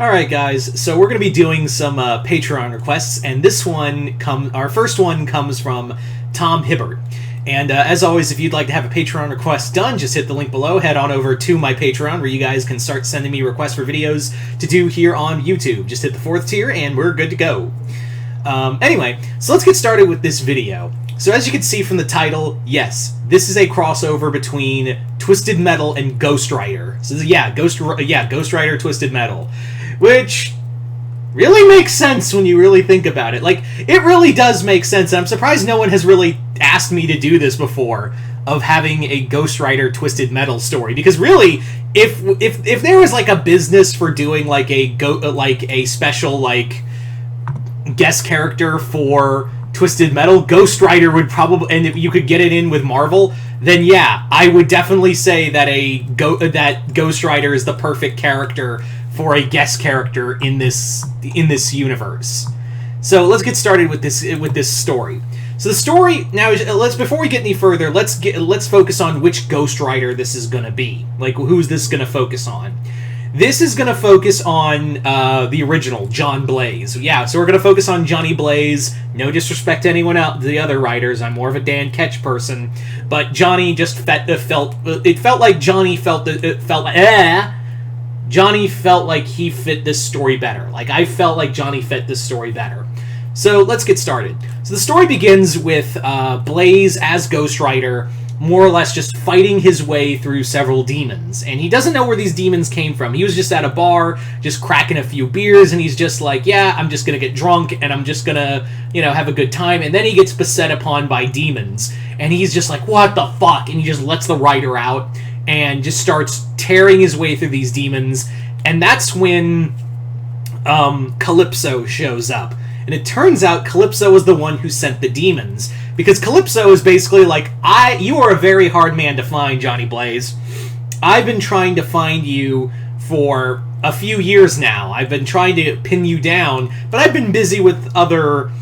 Alright guys, so we're going to be doing some Patreon requests, and our first one comes from Tom Hibbert. And as always, if you'd like to have a Patreon request done, just hit the link below, head on over to my Patreon, where you guys can start sending me requests for videos to do here on YouTube. Just hit the 4th tier, and we're good to go. Anyway, so let's get started with this video. So as you can see from the title, yes, this is a crossover between Twisted Metal and Ghost Rider. So yeah, Ghost Rider Twisted Metal. Which really makes sense when you really think about it. Like, it really does make sense, and I'm surprised no one has really asked me to do this before, of having a Ghost Rider Twisted Metal story. Because really, if there was like a business for doing like a special like guest character for Twisted Metal, Ghost Rider would probably, and if you could get it in with Marvel, then yeah, I would definitely say that Ghost Rider is the perfect character for a guest character in this universe. So let's get started with this story. So the story now is, before we get any further, let's focus on which Ghost Rider this is going to be. Like, who's this going to focus on? This is going to focus on the original, John Blaze. Yeah, so we're going to focus on Johnny Blaze. No disrespect to anyone else, the other writers. I'm more of a Dan Ketch person. But Johnny just felt like Johnny felt like he fit this story better. Like, I felt like Johnny fit this story better. So let's get started. So the story begins with Blaze as Ghost Rider, more or less just fighting his way through several demons. And he doesn't know where these demons came from. He was just at a bar, just cracking a few beers, and he's just like, yeah, I'm just going to get drunk, and I'm just going to, have a good time. And then he gets beset upon by demons. And he's just like, what the fuck? And he just lets the rider out and just starts tearing his way through these demons. And that's when Calypso shows up. And it turns out Calypso was the one who sent the demons. Because Calypso is basically like, you are a very hard man to find, Johnny Blaze. I've been trying to find you for a few years now. I've been trying to pin you down, but I've been busy with other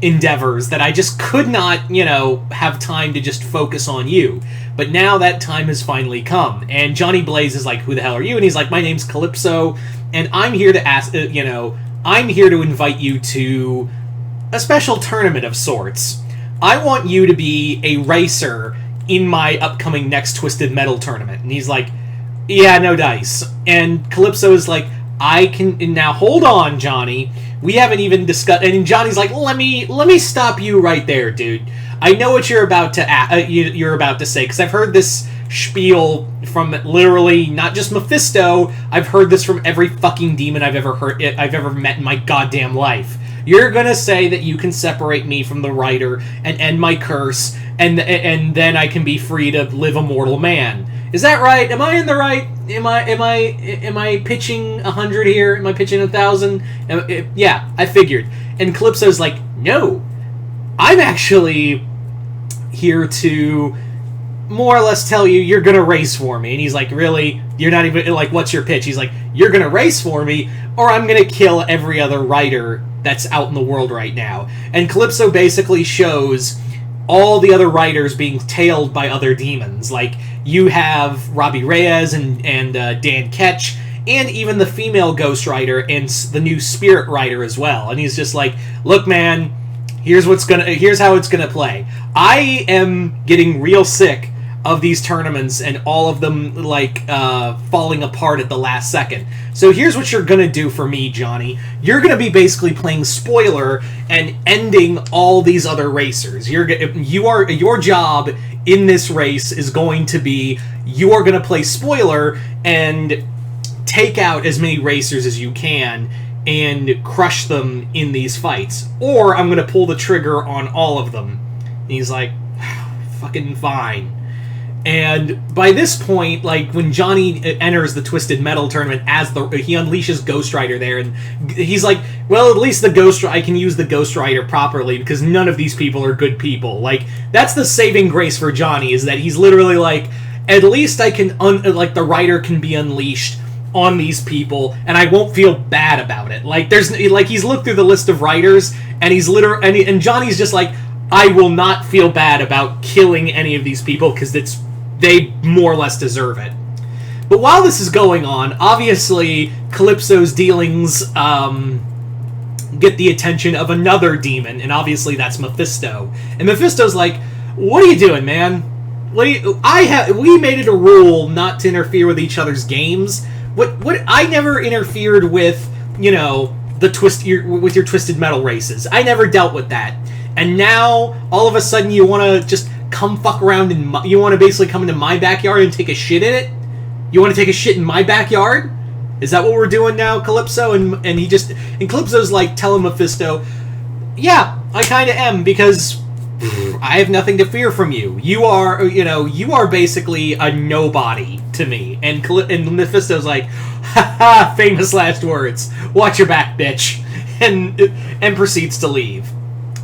endeavors that I just could not, have time to just focus on you. But now that time has finally come. And Johnny Blaze is like, who the hell are you? And he's like, my name's Calypso, and I'm here to ask, I'm here to invite you to a special tournament of sorts. I want you to be a racer in my upcoming next Twisted Metal tournament. And he's like, yeah, no dice. And Calypso is like, now hold on, Johnny. We haven't even discussed. And Johnny's like, let me stop you right there, dude. I know what you're about to say, because I've heard this spiel from literally not just Mephisto. I've heard this from every fucking demon I've ever met in my goddamn life. You're gonna say that you can separate me from the Rider and end my curse, and then I can be free to live a mortal man. Is that right? Am I in the right? Am I pitching 100 here? Am I pitching 1,000? Yeah, I figured. And Calypso's like, no, I'm actually here to more or less tell you you're gonna race for me. And he's like, really? You're not even, like, what's your pitch? He's like, you're gonna race for me, or I'm gonna kill every other Rider that's out in the world right now. And Calypso basically shows all the other Riders being tailed by other demons. Like, you have Robbie Reyes and Dan Ketch, and even the female Ghost Rider and the new Spirit Rider as well. And he's just like, look, man, here's how it's gonna play. I am getting real sick of these tournaments and all of them falling apart at the last second. So here's what you're gonna do for me, Johnny. You're gonna be basically playing spoiler and ending all these other racers. Your job in this race is going to be, you are gonna play spoiler and take out as many racers as you can and crush them in these fights, or I'm gonna pull the trigger on all of them. And he's like, fucking fine. And by this point, like, when Johnny enters the Twisted Metal tournament he unleashes Ghost Rider there, and he's like, well, at least I can use the Ghost Rider properly, because none of these people are good people. Like, that's the saving grace for Johnny, is that he's literally like, at least I can, the Rider can be unleashed on these people, and I won't feel bad about it. Like, he's looked through the list of Riders, and and Johnny's just like, I will not feel bad about killing any of these people, because they more or less deserve it. But while this is going on, obviously Calypso's dealings get the attention of another demon, and obviously that's Mephisto. And Mephisto's like, "What are you doing, man? We made it a rule not to interfere with each other's games. What I never interfered with, with your Twisted Metal races. I never dealt with that. And now all of a sudden you want to just come fuck around you want to basically come into my backyard and take a shit in it? You want to take a shit in my backyard? Is that what we're doing now, Calypso?" And Calypso's like telling Mephisto, "Yeah, I kind of am, because I have nothing to fear from you. You are basically a nobody to me." And Mephisto's like, "Ha ha, famous last words. Watch your back, bitch," and proceeds to leave.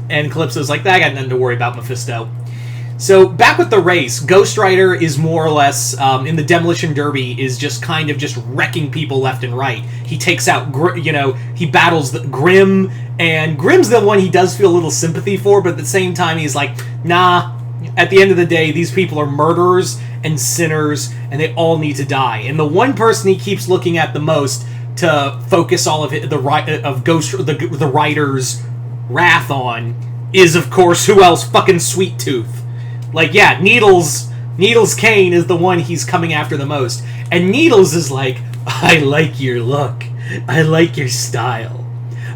And Calypso's like, "I got nothing to worry about, Mephisto." So back with the race, Ghost Rider is more or less in the Demolition Derby is just kind of just wrecking people left and right. He takes out, he battles Grim, and Grim's the one he does feel a little sympathy for, but at the same time he's like, nah. At the end of the day, these people are murderers and sinners, and they all need to die. And the one person he keeps looking at the most to focus all of the Rider's wrath on is, of course, who else? Fucking Sweet Tooth. Like, yeah, Needles Kane is the one he's coming after the most. And Needles is like, "I like your look. I like your style.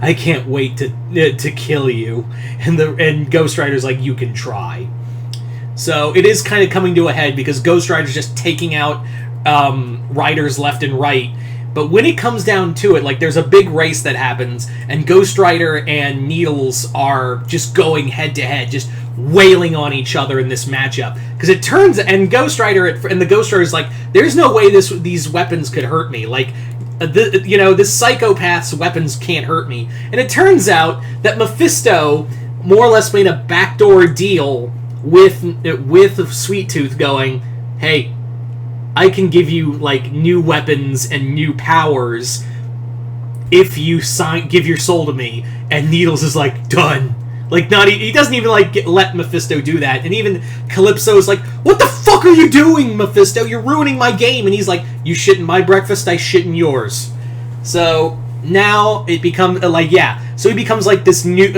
I can't wait to kill you." And Ghost Rider's like, "You can try." So it is kind of coming to a head because Ghost Rider's just taking out riders left and right. But when it comes down to it, like, there's a big race that happens, and Ghost Rider and Needles are just going head to head, just wailing on each other in this matchup. Because it turns, and Ghost Rider, and the Ghost Rider's like, "There's no way these weapons could hurt me. Like, this psychopath's weapons can't hurt me." And it turns out that Mephisto more or less made a backdoor deal with Sweet Tooth, going, "Hey, I can give you, like, new weapons and new powers if you give your soul to me." And Needles is like, "Done." Like, he doesn't even, like, let Mephisto do that. And even Calypso's like, "What the fuck are you doing, Mephisto? You're ruining my game." And he's like, "You shit in my breakfast, I shit in yours." So now it becomes, so he becomes like this new,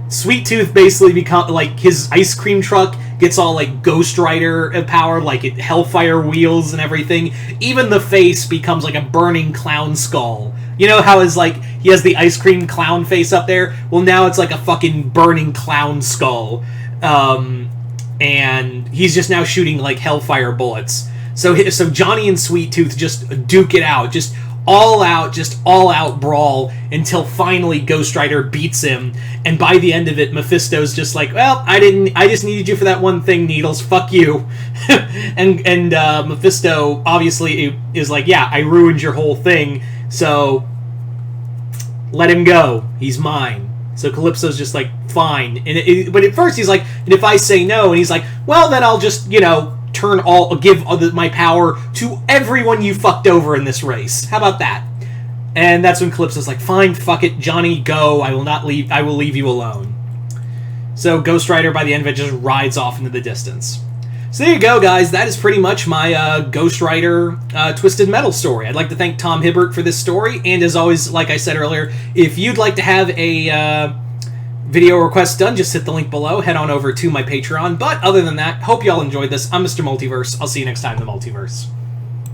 Sweet Tooth basically become, like, his ice cream truck gets all, like, Ghost Rider power, like Hellfire wheels and everything. Even the face becomes like a burning clown skull. You know how he has the ice cream clown face up there? Well, now it's like a fucking burning clown skull. And he's just now shooting, like, Hellfire bullets. So Johnny and Sweet Tooth just duke it out, just all out brawl until finally Ghost Rider beats him. And by the end of it, Mephisto's just like, "Well, I just needed you for that one thing, Needles. Fuck you." and Mephisto obviously is like, "Yeah, I ruined your whole thing, so let him go. He's mine." So Calypso's just like, "Fine." But at first he's like, "And if I say no?" And he's like, "Well, then I'll just, give my power to everyone you fucked over in this race. How about that?" And that's when Calypso's like, "Fine, fuck it, Johnny, go. I will leave you alone." So Ghost Rider, by the end of it, just rides off into the distance. So there you go, guys. That is pretty much my Ghost Rider Twisted Metal story. I'd like to thank Tom Hibbert for this story, and as always, like I said earlier, if you'd like to have a video request done, just hit the link below, head on over to my Patreon. But other than that, hope you all enjoyed this. I'm Mr. Multiverse. I'll see you next time in the Multiverse.